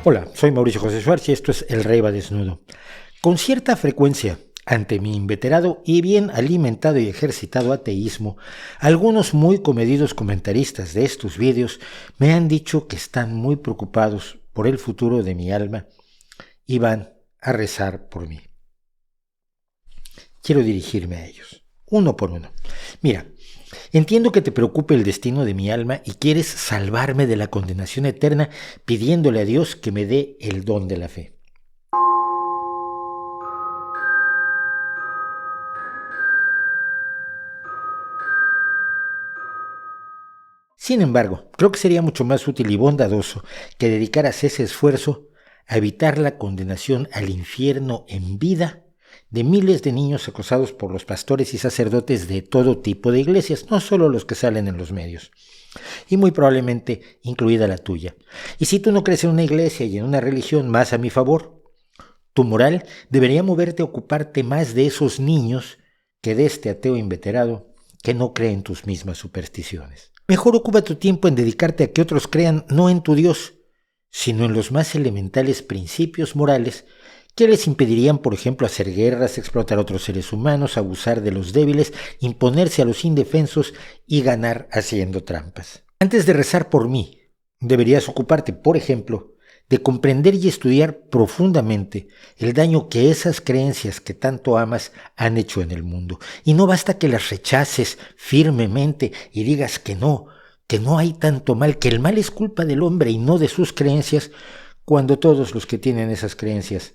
Hola, soy Mauricio José Suárez y esto es El Rey va desnudo. Con cierta frecuencia, ante mi inveterado y bien alimentado y ejercitado ateísmo, algunos muy comedidos comentaristas de estos vídeos me han dicho que están muy preocupados por el futuro de mi alma y van a rezar por mí. Quiero dirigirme a ellos, uno por uno. Mira, entiendo que te preocupe el destino de mi alma y quieres salvarme de la condenación eterna pidiéndole a Dios que me dé el don de la fe. Sin embargo, creo que sería mucho más útil y bondadoso que dedicaras ese esfuerzo a evitar la condenación al infierno en vida de miles de niños acosados por los pastores y sacerdotes de todo tipo de iglesias, no solo los que salen en los medios, y muy probablemente incluida la tuya. Y si tú no crees en una iglesia y en una religión más a mi favor, tu moral debería moverte a ocuparte más de esos niños que de este ateo inveterado que no cree en tus mismas supersticiones. Mejor ocupa tu tiempo en dedicarte a que otros crean no en tu Dios, sino en los más elementales principios morales que les impedirían, por ejemplo, hacer guerras, explotar a otros seres humanos, abusar de los débiles, imponerse a los indefensos y ganar haciendo trampas. Antes de rezar por mí, deberías ocuparte, por ejemplo, de comprender y estudiar profundamente el daño que esas creencias que tanto amas han hecho en el mundo. Y no basta que las rechaces firmemente y digas que no hay tanto mal, que el mal es culpa del hombre y no de sus creencias, cuando todos los que tienen esas creencias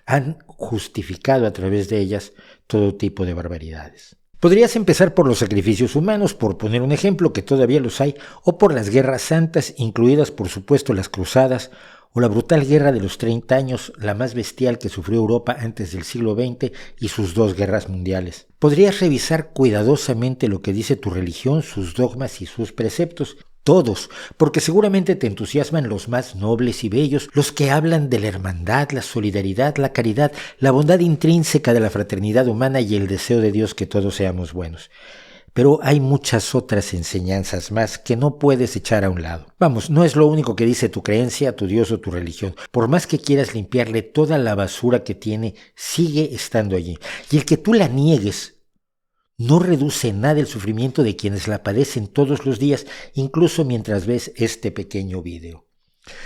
han justificado a través de ellas todo tipo de barbaridades. Podrías empezar por los sacrificios humanos, por poner un ejemplo, que todavía los hay, o por las guerras santas, incluidas por supuesto las cruzadas, o la brutal guerra de los 30 años, la más bestial que sufrió Europa antes del siglo XX y sus dos guerras mundiales. Podrías revisar cuidadosamente lo que dice tu religión, sus dogmas y sus preceptos, todos, porque seguramente te entusiasman los más nobles y bellos, los que hablan de la hermandad, la solidaridad, la caridad, la bondad intrínseca de la fraternidad humana y el deseo de Dios que todos seamos buenos. Pero hay muchas otras enseñanzas más que no puedes echar a un lado. Vamos, no es lo único que dice tu creencia, tu Dios o tu religión. Por más que quieras limpiarle toda la basura que tiene, sigue estando allí. Y el que tú la niegues no reduce en nada el sufrimiento de quienes la padecen todos los días, incluso mientras ves este pequeño video.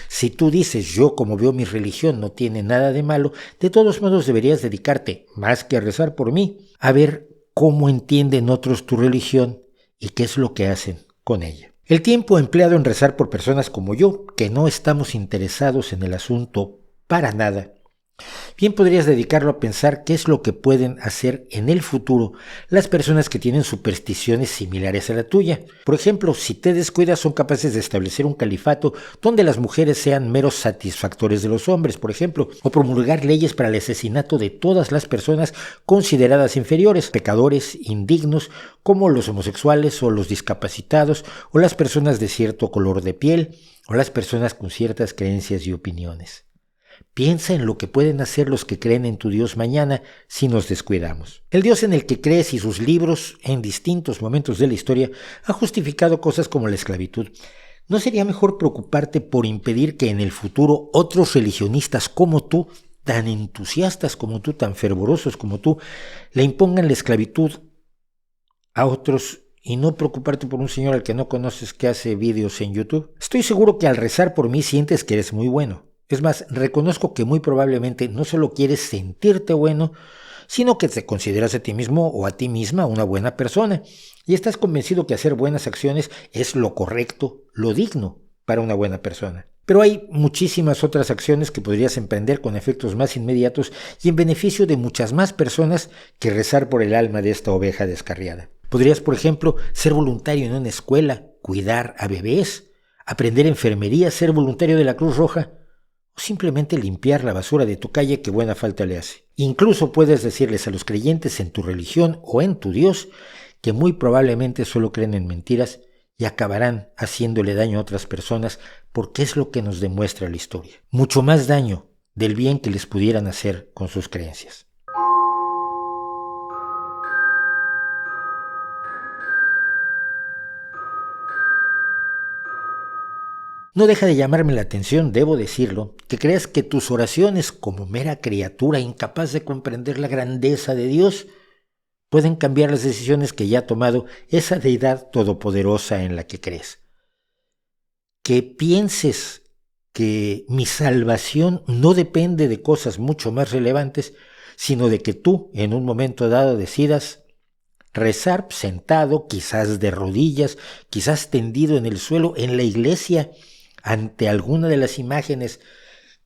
Si tú dices yo como veo mi religión no tiene nada de malo, de todos modos deberías dedicarte, más que a rezar por mí, a ver cómo entienden otros tu religión y qué es lo que hacen con ella. El tiempo empleado en rezar por personas como yo, que no estamos interesados en el asunto para nada, bien podrías dedicarlo a pensar qué es lo que pueden hacer en el futuro las personas que tienen supersticiones similares a la tuya. Por ejemplo, si te descuidas son capaces de establecer un califato donde las mujeres sean meros satisfactores de los hombres, por ejemplo, o promulgar leyes para el asesinato de todas las personas consideradas inferiores, pecadores, indignos, como los homosexuales o los discapacitados o las personas de cierto color de piel o las personas con ciertas creencias y opiniones. Piensa en lo que pueden hacer los que creen en tu Dios mañana si nos descuidamos. El Dios en el que crees y sus libros en distintos momentos de la historia ha justificado cosas como la esclavitud. ¿No sería mejor preocuparte por impedir que en el futuro otros religionistas como tú, tan entusiastas como tú, tan fervorosos como tú, le impongan la esclavitud a otros y no preocuparte por un señor al que no conoces que hace vídeos en YouTube? Estoy seguro que al rezar por mí sientes que eres muy bueno. Es más, reconozco que muy probablemente no solo quieres sentirte bueno, sino que te consideras a ti mismo o a ti misma una buena persona y estás convencido que hacer buenas acciones es lo correcto, lo digno para una buena persona. Pero hay muchísimas otras acciones que podrías emprender con efectos más inmediatos y en beneficio de muchas más personas que rezar por el alma de esta oveja descarriada. Podrías, por ejemplo, ser voluntario en una escuela, cuidar a bebés, aprender enfermería, ser voluntario de la Cruz Roja, o simplemente limpiar la basura de tu calle que buena falta le hace. Incluso puedes decirles a los creyentes en tu religión o en tu Dios que muy probablemente solo creen en mentiras y acabarán haciéndole daño a otras personas porque es lo que nos demuestra la historia. Mucho más daño del bien que les pudieran hacer con sus creencias. No deja de llamarme la atención, debo decirlo, que creas que tus oraciones como mera criatura incapaz de comprender la grandeza de Dios pueden cambiar las decisiones que ya ha tomado esa deidad todopoderosa en la que crees. Que pienses que mi salvación no depende de cosas mucho más relevantes, sino de que tú, en un momento dado, decidas rezar sentado, quizás de rodillas, quizás tendido en el suelo, en la iglesia, ante alguna de las imágenes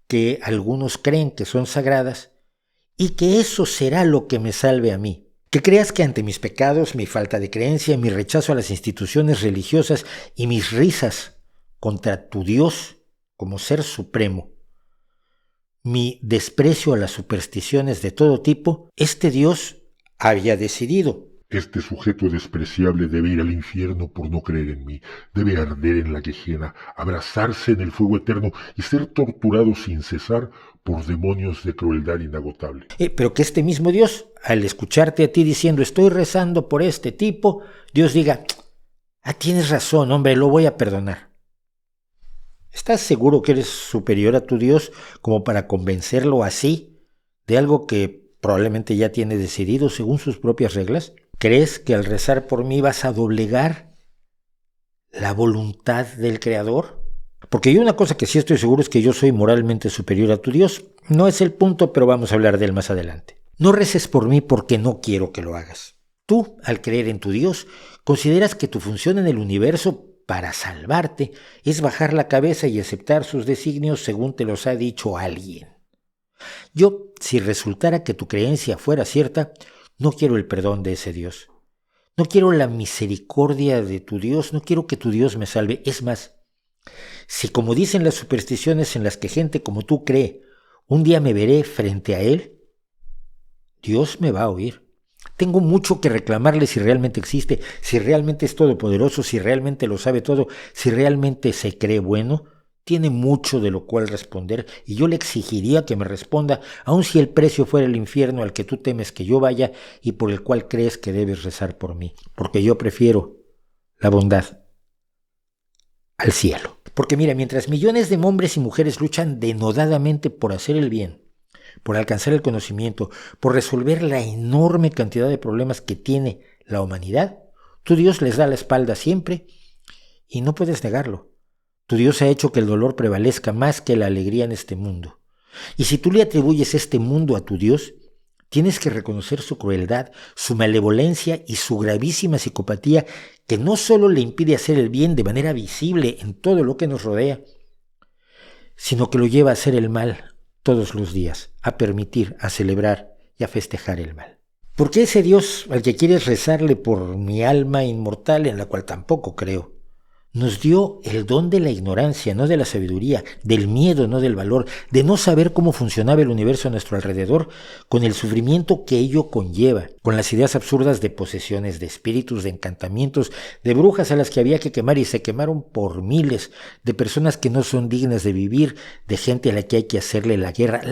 que algunos creen que son sagradas, y que eso será lo que me salve a mí. Que creas que ante mis pecados, mi falta de creencia, mi rechazo a las instituciones religiosas y mis risas contra tu Dios como ser supremo, mi desprecio a las supersticiones de todo tipo, este Dios había decidido. Este sujeto despreciable debe ir al infierno por no creer en mí, debe arder en la quejena, abrazarse en el fuego eterno y ser torturado sin cesar por demonios de crueldad inagotable. Pero que este mismo Dios, al escucharte a ti diciendo estoy rezando por este tipo, Dios diga, tienes razón, hombre, lo voy a perdonar. ¿Estás seguro que eres superior a tu Dios como para convencerlo así de algo que probablemente ya tiene decidido según sus propias reglas? ¿Crees que al rezar por mí vas a doblegar la voluntad del Creador? Porque yo una cosa que sí estoy seguro es que yo soy moralmente superior a tu Dios. No es el punto, pero vamos a hablar de él más adelante. No reces por mí porque no quiero que lo hagas. Tú, al creer en tu Dios, consideras que tu función en el universo para salvarte es bajar la cabeza y aceptar sus designios según te los ha dicho alguien. Yo, si resultara que tu creencia fuera cierta, no quiero el perdón de ese Dios. No quiero la misericordia de tu Dios, no quiero que tu Dios me salve. Es más, si como dicen las supersticiones en las que gente como tú cree, un día me veré frente a Él, Dios me va a oír. Tengo mucho que reclamarle si realmente existe, si realmente es todopoderoso, si realmente lo sabe todo, si realmente se cree bueno. Tiene mucho de lo cual responder y yo le exigiría que me responda, aun si el precio fuera el infierno al que tú temes que yo vaya y por el cual crees que debes rezar por mí, porque yo prefiero la bondad al cielo. Porque mira, mientras millones de hombres y mujeres luchan denodadamente por hacer el bien, por alcanzar el conocimiento, por resolver la enorme cantidad de problemas que tiene la humanidad, tu Dios les da la espalda siempre y no puedes negarlo. Tu Dios ha hecho que el dolor prevalezca más que la alegría en este mundo. Y si tú le atribuyes este mundo a tu Dios, tienes que reconocer su crueldad, su malevolencia y su gravísima psicopatía que no solo le impide hacer el bien de manera visible en todo lo que nos rodea, sino que lo lleva a hacer el mal todos los días, a permitir, a celebrar y a festejar el mal. Porque ese Dios al que quieres rezarle por mi alma inmortal, en la cual tampoco creo, nos dio el don de la ignorancia, no de la sabiduría, del miedo, no del valor, de no saber cómo funcionaba el universo a nuestro alrededor, con el sufrimiento que ello conlleva, con las ideas absurdas de posesiones, de espíritus, de encantamientos, de brujas a las que había que quemar y se quemaron por miles, de personas que no son dignas de vivir, de gente a la que hay que hacerle la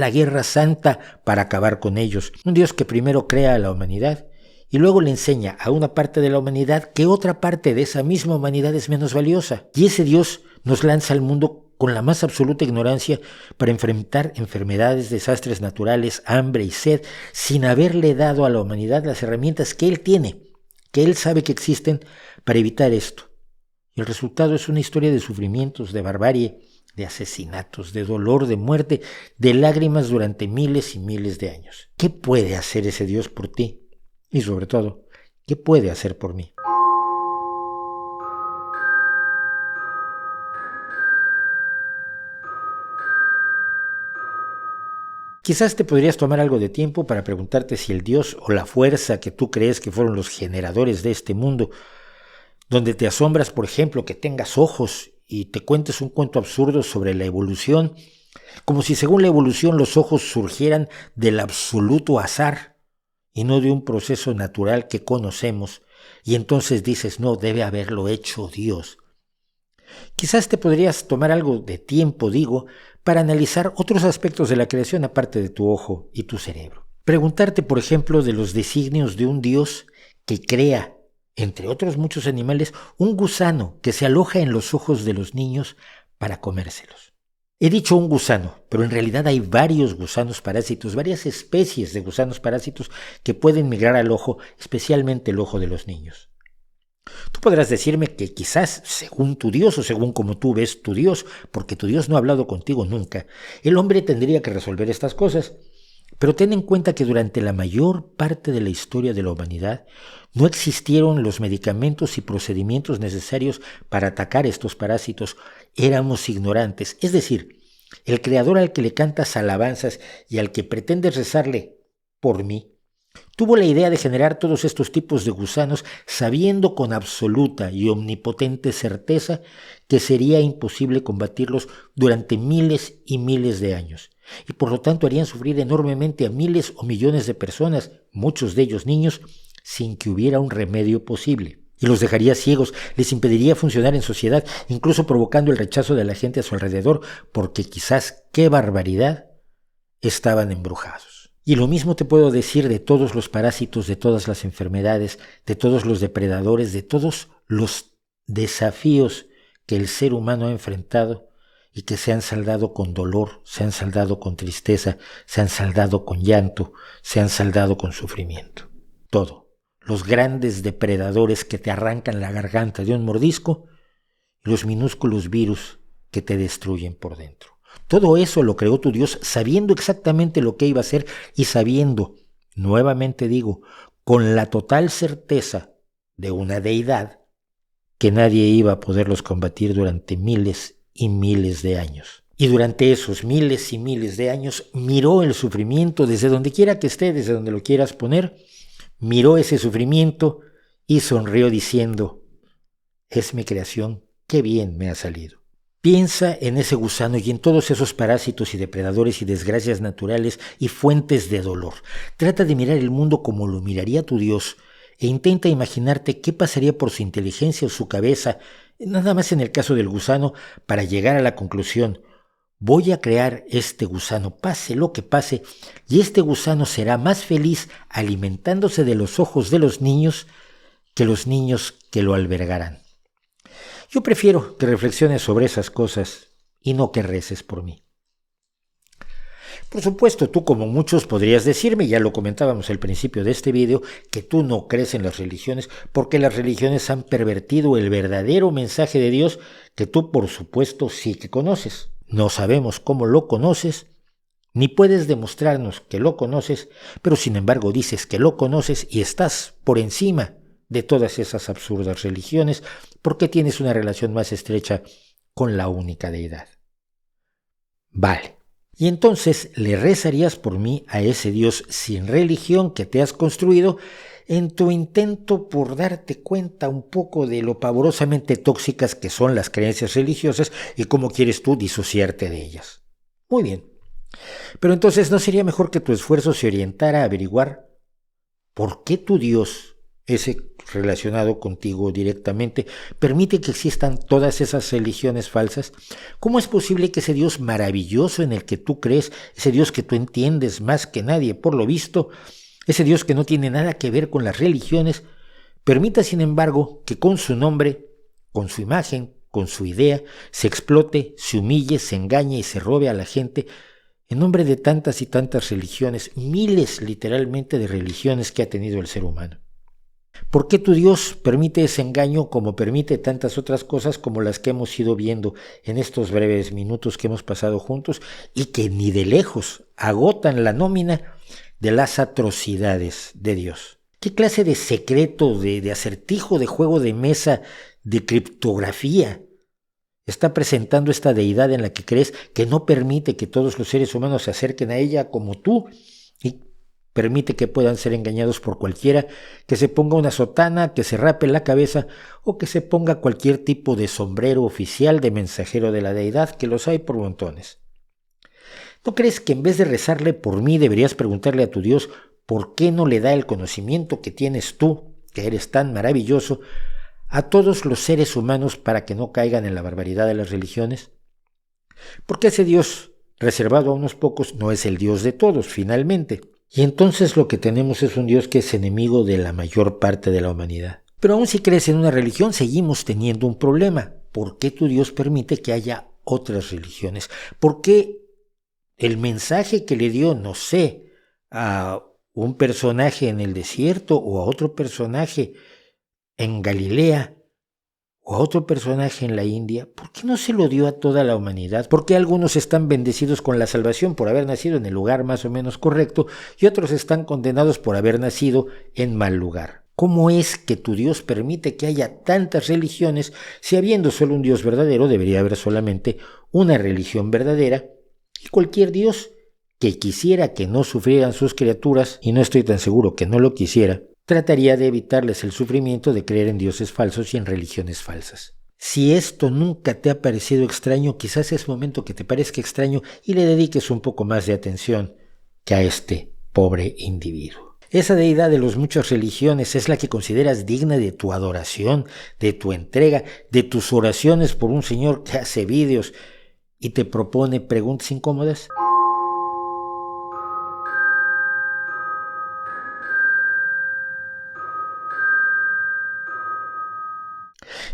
guerra santa para acabar con ellos. Un Dios que primero crea a la humanidad y luego le enseña a una parte de la humanidad que otra parte de esa misma humanidad es menos valiosa. Y ese Dios nos lanza al mundo con la más absoluta ignorancia para enfrentar enfermedades, desastres naturales, hambre y sed, sin haberle dado a la humanidad las herramientas que Él tiene, que Él sabe que existen para evitar esto. Y el resultado es una historia de sufrimientos, de barbarie, de asesinatos, de dolor, de muerte, de lágrimas durante miles y miles de años. ¿Qué puede hacer ese Dios por ti? Y sobre todo, ¿qué puede hacer por mí? Quizás te podrías tomar algo de tiempo para preguntarte si el Dios o la fuerza que tú crees que fueron los generadores de este mundo, donde te asombras, por ejemplo, que tengas ojos y te cuentes un cuento absurdo sobre la evolución, como si según la evolución los ojos surgieran del absoluto azar y no de un proceso natural que conocemos, y entonces dices, no, debe haberlo hecho Dios. Quizás te podrías tomar algo de tiempo, digo, para analizar otros aspectos de la creación aparte de tu ojo y tu cerebro. Preguntarte, por ejemplo, de los designios de un Dios que crea, entre otros muchos animales, un gusano que se aloja en los ojos de los niños para comérselos. He dicho un gusano, pero en realidad hay varios gusanos parásitos, varias especies de gusanos parásitos que pueden migrar al ojo, especialmente el ojo de los niños. Tú podrás decirme que quizás, según tu Dios o según como tú ves tu Dios, porque tu Dios no ha hablado contigo nunca, el hombre tendría que resolver estas cosas. Pero ten en cuenta que durante la mayor parte de la historia de la humanidad no existieron los medicamentos y procedimientos necesarios para atacar estos parásitos. Éramos ignorantes. Es decir, el Creador al que le cantas alabanzas y al que pretendes rezarle por mí, tuvo la idea de generar todos estos tipos de gusanos sabiendo con absoluta y omnipotente certeza que sería imposible combatirlos durante miles y miles de años. Y por lo tanto harían sufrir enormemente a miles o millones de personas, muchos de ellos niños, sin que hubiera un remedio posible. Y los dejaría ciegos, les impediría funcionar en sociedad, incluso provocando el rechazo de la gente a su alrededor, porque quizás, ¡qué barbaridad!, estaban embrujados. Y lo mismo te puedo decir de todos los parásitos, de todas las enfermedades, de todos los depredadores, de todos los desafíos que el ser humano ha enfrentado y que se han saldado con dolor, se han saldado con tristeza, se han saldado con llanto, se han saldado con sufrimiento. Todo. Los grandes depredadores que te arrancan la garganta de un mordisco y los minúsculos virus que te destruyen por dentro. Todo eso lo creó tu Dios sabiendo exactamente lo que iba a hacer y sabiendo, nuevamente digo, con la total certeza de una deidad, que nadie iba a poderlos combatir durante miles y miles de años. Y durante esos miles y miles de años miró el sufrimiento desde donde quiera que esté, desde donde lo quieras poner, miró ese sufrimiento y sonrió diciendo: es mi creación, qué bien me ha salido. Piensa en ese gusano y en todos esos parásitos y depredadores y desgracias naturales y fuentes de dolor. Trata de mirar el mundo como lo miraría tu Dios e intenta imaginarte qué pasaría por su inteligencia o su cabeza, nada más en el caso del gusano, para llegar a la conclusión: voy a crear este gusano, pase lo que pase, y este gusano será más feliz alimentándose de los ojos de los niños que los niños que lo albergarán. Yo prefiero que reflexiones sobre esas cosas y no que reces por mí. Por supuesto, tú como muchos podrías decirme, ya lo comentábamos al principio de este video, que tú no crees en las religiones porque las religiones han pervertido el verdadero mensaje de Dios que tú por supuesto sí que conoces. No sabemos cómo lo conoces, ni puedes demostrarnos que lo conoces, pero sin embargo dices que lo conoces y estás por encima de todas esas absurdas religiones porque tienes una relación más estrecha con la única deidad. Vale. Y entonces le rezarías por mí a ese Dios sin religión que te has construido en tu intento por darte cuenta un poco de lo pavorosamente tóxicas que son las creencias religiosas y cómo quieres tú disociarte de ellas. Muy bien. Pero entonces, ¿no sería mejor que tu esfuerzo se orientara a averiguar por qué tu Dios, ese relacionado contigo directamente, permite que existan todas esas religiones falsas? ¿Cómo es posible que ese Dios maravilloso en el que tú crees, ese Dios que tú entiendes más que nadie por lo visto, ese Dios que no tiene nada que ver con las religiones, permita sin embargo que con su nombre, con su imagen, con su idea, se explote, se humille, se engañe y se robe a la gente en nombre de tantas y tantas religiones, miles literalmente de religiones que ha tenido el ser humano? ¿Por qué tu Dios permite ese engaño como permite tantas otras cosas como las que hemos ido viendo en estos breves minutos que hemos pasado juntos y que ni de lejos agotan la nómina de las atrocidades de Dios? ¿Qué clase de secreto, de acertijo, de juego de mesa, de criptografía está presentando esta deidad en la que crees, que no permite que todos los seres humanos se acerquen a ella como tú y permite que puedan ser engañados por cualquiera que se ponga una sotana, que se rape la cabeza o que se ponga cualquier tipo de sombrero oficial de mensajero de la deidad, que los hay por montones? ¿No crees que en vez de rezarle por mí deberías preguntarle a tu Dios por qué no le da el conocimiento que tienes tú, que eres tan maravilloso, a todos los seres humanos para que no caigan en la barbaridad de las religiones? Porque ese Dios reservado a unos pocos no es el Dios de todos, finalmente. Y entonces lo que tenemos es un Dios que es enemigo de la mayor parte de la humanidad. Pero aún si crees en una religión, seguimos teniendo un problema. ¿Por qué tu Dios permite que haya otras religiones? ¿Por qué el mensaje que le dio, no sé, a un personaje en el desierto o a otro personaje en Galilea o a otro personaje en la India, por qué no se lo dio a toda la humanidad? ¿Por qué algunos están bendecidos con la salvación por haber nacido en el lugar más o menos correcto y otros están condenados por haber nacido en mal lugar? ¿Cómo es que tu Dios permite que haya tantas religiones si habiendo solo un Dios verdadero debería haber solamente una religión verdadera y cualquier Dios que quisiera que no sufrieran sus criaturas, y no estoy tan seguro que no lo quisiera, trataría de evitarles el sufrimiento de creer en dioses falsos y en religiones falsas? Si esto nunca te ha parecido extraño, quizás es momento que te parezca extraño y le dediques un poco más de atención que a este pobre individuo. Esa deidad de las muchas religiones es la que consideras digna de tu adoración, de tu entrega, de tus oraciones por un señor que hace vídeos y te propone preguntas incómodas.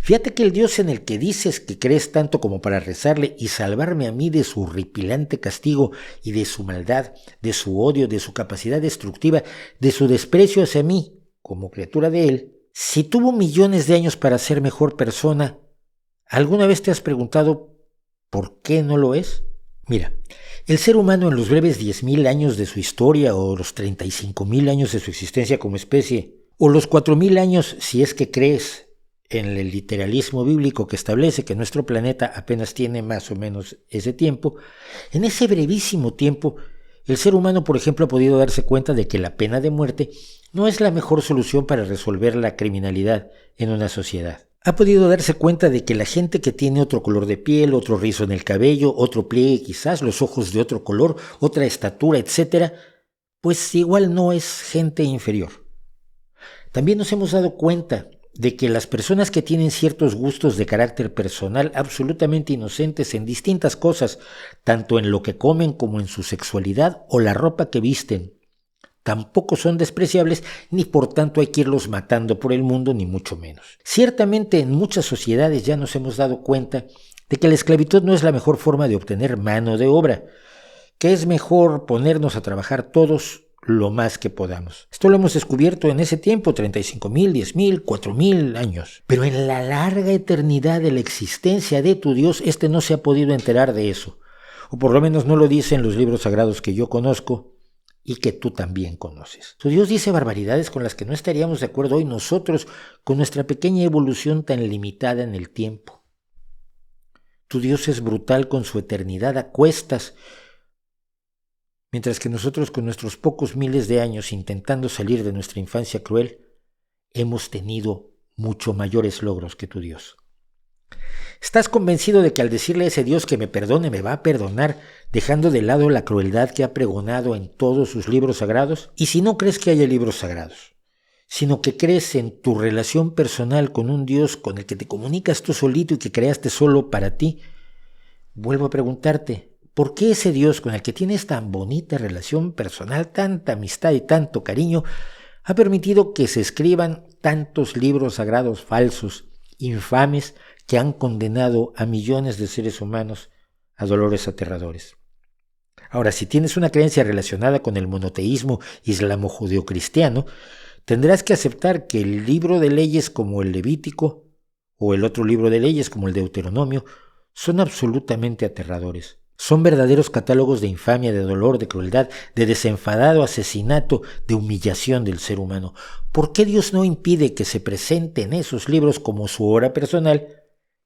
Fíjate que el Dios en el que dices que crees tanto como para rezarle y salvarme a mí de su horripilante castigo y de su maldad, de su odio, de su capacidad destructiva, de su desprecio hacia mí como criatura de él, si tuvo millones de años para ser mejor persona, ¿alguna vez te has preguntado por qué no lo es? Mira, el ser humano en los breves 10.000 años de su historia o los 35.000 años de su existencia como especie, o los 4.000 años si es que crees en el literalismo bíblico que establece que nuestro planeta apenas tiene más o menos ese tiempo, en ese brevísimo tiempo, el ser humano, por ejemplo, ha podido darse cuenta de que la pena de muerte no es la mejor solución para resolver la criminalidad en una sociedad. Ha podido darse cuenta de que la gente que tiene otro color de piel, otro rizo en el cabello, otro pliegue quizás, los ojos de otro color, otra estatura, etc., pues igual no es gente inferior. También nos hemos dado cuenta de que las personas que tienen ciertos gustos de carácter personal absolutamente inocentes en distintas cosas, tanto en lo que comen como en su sexualidad o la ropa que visten, tampoco son despreciables ni por tanto hay que irlos matando por el mundo ni mucho menos. Ciertamente en muchas sociedades ya nos hemos dado cuenta de que la esclavitud no es la mejor forma de obtener mano de obra, que es mejor ponernos a trabajar todos lo más que podamos. Esto lo hemos descubierto en ese tiempo, 35.000, 10.000, 4.000 años. Pero en la larga eternidad de la existencia de tu Dios, no se ha podido enterar de eso. O por lo menos no lo dicen los libros sagrados que yo conozco y que tú también conoces. Tu Dios dice barbaridades con las que no estaríamos de acuerdo hoy nosotros con nuestra pequeña evolución tan limitada en el tiempo. Tu Dios es brutal con su eternidad a cuestas, mientras que nosotros con nuestros pocos miles de años intentando salir de nuestra infancia cruel, hemos tenido mucho mayores logros que tu Dios. ¿Estás convencido de que al decirle a ese Dios que me perdone me va a perdonar, dejando de lado la crueldad que ha pregonado en todos sus libros sagrados? Y si no crees que haya libros sagrados, sino que crees en tu relación personal con un Dios con el que te comunicas tú solito y que creaste solo para ti, vuelvo a preguntarte, ¿por qué ese Dios con el que tienes tan bonita relación personal, tanta amistad y tanto cariño, ha permitido que se escriban tantos libros sagrados falsos, infames, que han condenado a millones de seres humanos a dolores aterradores? Ahora, si tienes una creencia relacionada con el monoteísmo islamo-judeocristiano, tendrás que aceptar que el libro de leyes como el Levítico o el otro libro de leyes como el Deuteronomio son absolutamente aterradores. Son verdaderos catálogos de infamia, de dolor, de crueldad, de desenfadado asesinato, de humillación del ser humano. ¿Por qué Dios no impide que se presenten esos libros como su obra personal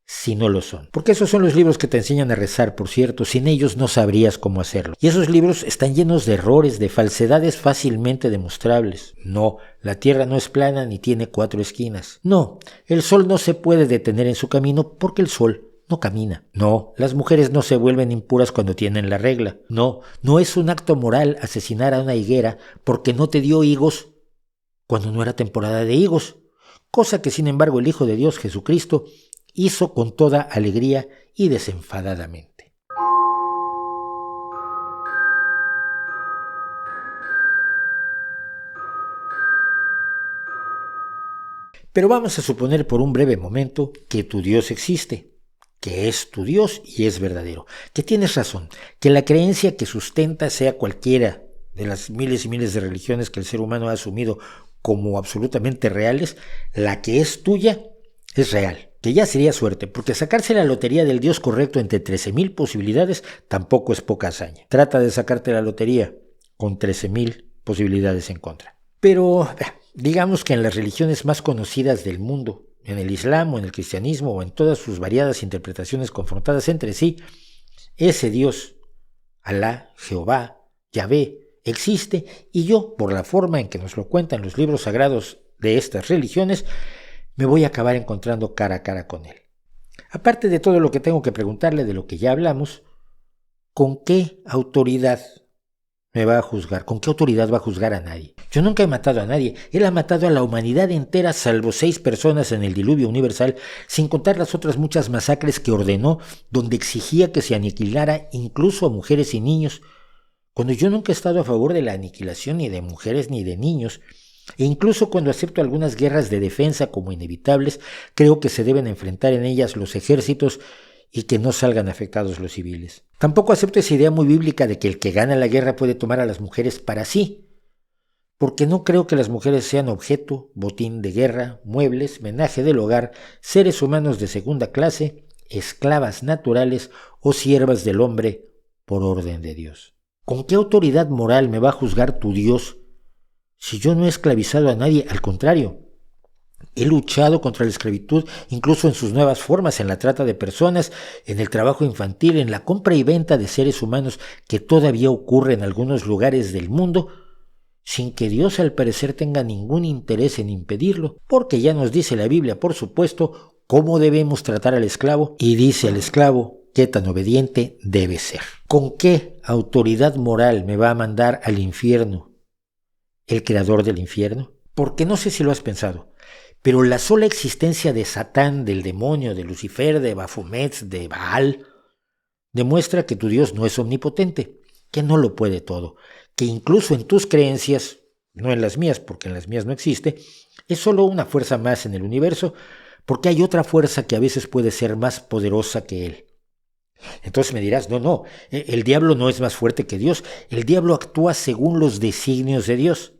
si no lo son? Porque esos son los libros que te enseñan a rezar, por cierto. Sin ellos no sabrías cómo hacerlo. Y esos libros están llenos de errores, de falsedades fácilmente demostrables. No, la tierra no es plana ni tiene 4 esquinas. No, el sol no se puede detener en su camino porque el sol no camina. No, las mujeres no se vuelven impuras cuando tienen la regla. No, no es un acto moral asesinar a una higuera porque no te dio higos cuando no era temporada de higos. Cosa que sin embargo el Hijo de Dios, Jesucristo, hizo con toda alegría y desenfadadamente. Pero vamos a suponer por un breve momento que tu Dios existe, que es tu Dios y es verdadero, que tienes razón, que la creencia que sustenta, sea cualquiera de las miles y miles de religiones que el ser humano ha asumido como absolutamente reales, la que es tuya es real, que ya sería suerte, porque sacarse la lotería del Dios correcto entre 13,000 posibilidades tampoco es poca hazaña. Trata de sacarte la lotería con 13,000 posibilidades en contra. Pero digamos que en las religiones más conocidas del mundo, en el Islam o en el cristianismo o en todas sus variadas interpretaciones confrontadas entre sí, ese Dios, Alá, Jehová, Yahvé, existe, y yo, por la forma en que nos lo cuentan los libros sagrados de estas religiones, me voy a acabar encontrando cara a cara con él. Aparte de todo lo que tengo que preguntarle de lo que ya hablamos, ¿con qué autoridad me va a juzgar? ¿Con qué autoridad va a juzgar a nadie? Yo nunca he matado a nadie. Él ha matado a la humanidad entera, salvo 6 personas en el diluvio universal, sin contar las otras muchas masacres que ordenó, donde exigía que se aniquilara incluso a mujeres y niños, cuando yo nunca he estado a favor de la aniquilación ni de mujeres ni de niños. E incluso cuando acepto algunas guerras de defensa como inevitables, creo que se deben enfrentar en ellas los ejércitos y que no salgan afectados los civiles. Tampoco acepto esa idea muy bíblica de que el que gana la guerra puede tomar a las mujeres para sí, porque no creo que las mujeres sean objeto, botín de guerra, muebles, menaje del hogar, seres humanos de segunda clase, esclavas naturales o siervas del hombre por orden de Dios. ¿Con qué autoridad moral me va a juzgar tu Dios si yo no he esclavizado a nadie? Al contrario, he luchado contra la esclavitud, incluso en sus nuevas formas, en la trata de personas, en el trabajo infantil, en la compra y venta de seres humanos que todavía ocurre en algunos lugares del mundo, sin que Dios al parecer tenga ningún interés en impedirlo, porque ya nos dice la Biblia, por supuesto, cómo debemos tratar al esclavo, y dice al esclavo qué tan obediente debe ser. ¿Con qué autoridad moral me va a mandar al infierno el creador del infierno? Porque no sé si lo has pensado, pero la sola existencia de Satán, del demonio, de Lucifer, de Baphomet, de Baal, demuestra que tu Dios no es omnipotente, que no lo puede todo, que incluso en tus creencias, no en las mías, porque en las mías no existe, es solo una fuerza más en el universo, porque hay otra fuerza que a veces puede ser más poderosa que él. Entonces me dirás, no, el diablo no es más fuerte que Dios, el diablo actúa según los designios de Dios.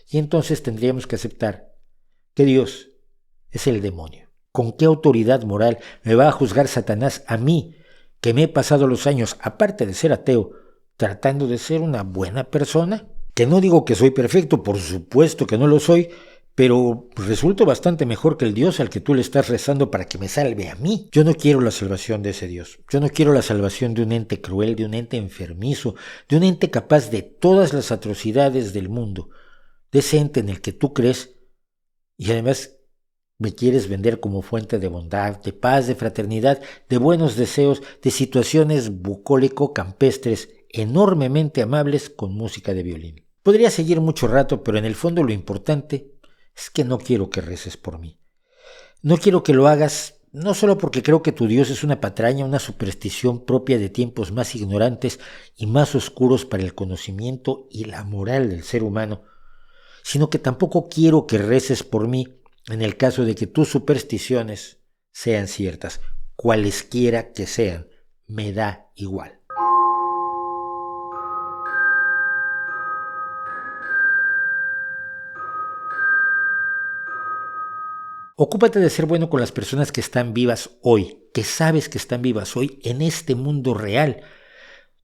Y entonces tendríamos que aceptar que Dios es el demonio. ¿Con qué autoridad moral me va a juzgar Satanás a mí, que me he pasado los años, aparte de ser ateo, tratando de ser una buena persona? Que no digo que soy perfecto, por supuesto que no lo soy, pero resulto bastante mejor que el Dios al que tú le estás rezando para que me salve a mí. Yo no quiero la salvación de ese Dios. Yo no quiero la salvación de un ente cruel, de un ente enfermizo, de un ente capaz de todas las atrocidades del mundo, de ese ente en el que tú crees y además me quieres vender como fuente de bondad, de paz, de fraternidad, de buenos deseos, de situaciones bucólico-campestres enormemente amables con música de violín. Podría seguir mucho rato, pero en el fondo lo importante es que no quiero que reces por mí. No quiero que lo hagas, no solo porque creo que tu Dios es una patraña, una superstición propia de tiempos más ignorantes y más oscuros para el conocimiento y la moral del ser humano, sino que tampoco quiero que reces por mí en el caso de que tus supersticiones sean ciertas, cualesquiera que sean, me da igual. Ocúpate de ser bueno con las personas que están vivas hoy, que sabes que están vivas hoy en este mundo real,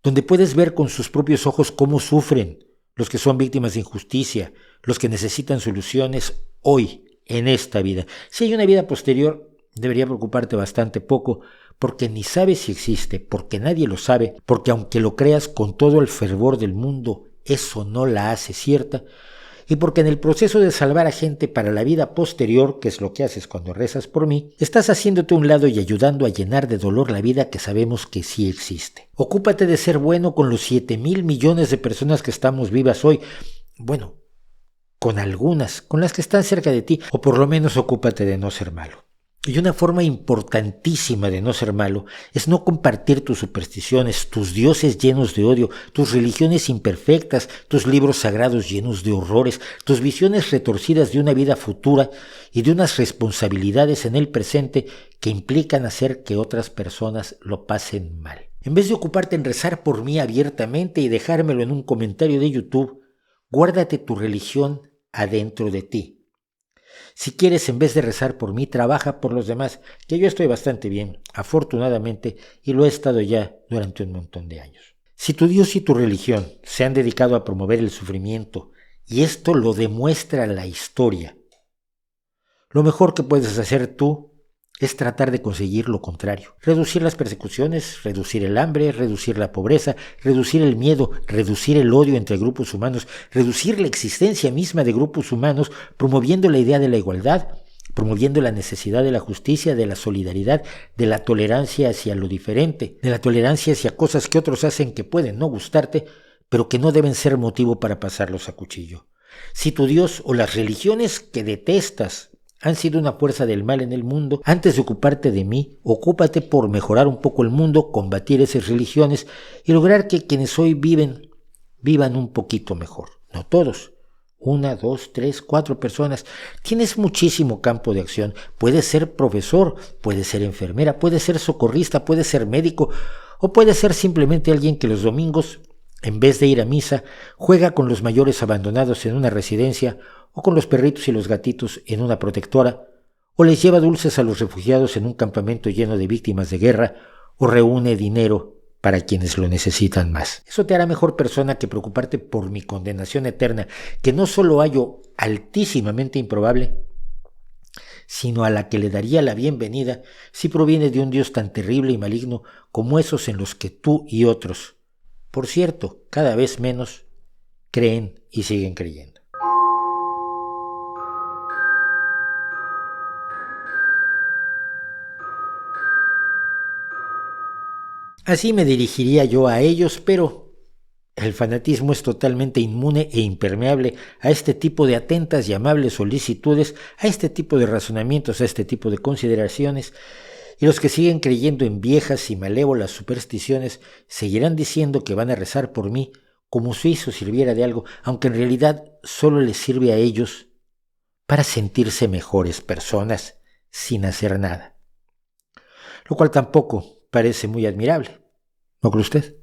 donde puedes ver con sus propios ojos cómo sufren los que son víctimas de injusticia, los que necesitan soluciones hoy, en esta vida. Si hay una vida posterior, debería preocuparte bastante poco, porque ni sabes si existe, porque nadie lo sabe, porque aunque lo creas con todo el fervor del mundo, eso no la hace cierta, y porque en el proceso de salvar a gente para la vida posterior, que es lo que haces cuando rezas por mí, estás haciéndote a un lado y ayudando a llenar de dolor la vida que sabemos que sí existe. Ocúpate de ser bueno con los 7,000 millones de personas que estamos vivas hoy. Bueno, con algunas, con las que están cerca de ti, o por lo menos ocúpate de no ser malo. Y una forma importantísima de no ser malo es no compartir tus supersticiones, tus dioses llenos de odio, tus religiones imperfectas, tus libros sagrados llenos de horrores, tus visiones retorcidas de una vida futura y de unas responsabilidades en el presente que implican hacer que otras personas lo pasen mal. En vez de ocuparte en rezar por mí abiertamente y dejármelo en un comentario de YouTube, guárdate tu religión adentro de ti. Si quieres, en vez de rezar por mí, trabaja por los demás, que yo estoy bastante bien, afortunadamente, y lo he estado ya durante un montón de años. Si tu Dios y tu religión se han dedicado a promover el sufrimiento, y esto lo demuestra la historia, lo mejor que puedes hacer tú es tratar de conseguir lo contrario. Reducir las persecuciones, reducir el hambre, reducir la pobreza, reducir el miedo, reducir el odio entre grupos humanos, reducir la existencia misma de grupos humanos, promoviendo la idea de la igualdad, promoviendo la necesidad de la justicia, de la solidaridad, de la tolerancia hacia lo diferente, de la tolerancia hacia cosas que otros hacen que pueden no gustarte, pero que no deben ser motivo para pasarlos a cuchillo. Si tu Dios o las religiones que detestas han sido una fuerza del mal en el mundo, antes de ocuparte de mí, ocúpate por mejorar un poco el mundo, combatir esas religiones y lograr que quienes hoy vivan un poquito mejor. No todos. 1, 2, 3, 4 personas. Tienes muchísimo campo de acción. Puedes ser profesor, puedes ser enfermera, puedes ser socorrista, puedes ser médico o puedes ser simplemente alguien que los domingos, en vez de ir a misa, juega con los mayores abandonados en una residencia o con los perritos y los gatitos en una protectora, o les lleva dulces a los refugiados en un campamento lleno de víctimas de guerra, o reúne dinero para quienes lo necesitan más. Eso te hará mejor persona que preocuparte por mi condenación eterna, que no solo hallo altísimamente improbable, sino a la que le daría la bienvenida si proviene de un Dios tan terrible y maligno como esos en los que tú y otros, por cierto, cada vez menos, creen y siguen creyendo. Así me dirigiría yo a ellos, pero el fanatismo es totalmente inmune e impermeable a este tipo de atentas y amables solicitudes, a este tipo de razonamientos, a este tipo de consideraciones, y los que siguen creyendo en viejas y malévolas supersticiones seguirán diciendo que van a rezar por mí como si eso sirviera de algo, aunque en realidad solo les sirve a ellos para sentirse mejores personas sin hacer nada. Lo cual tampoco parece muy admirable, ¿no cree usted?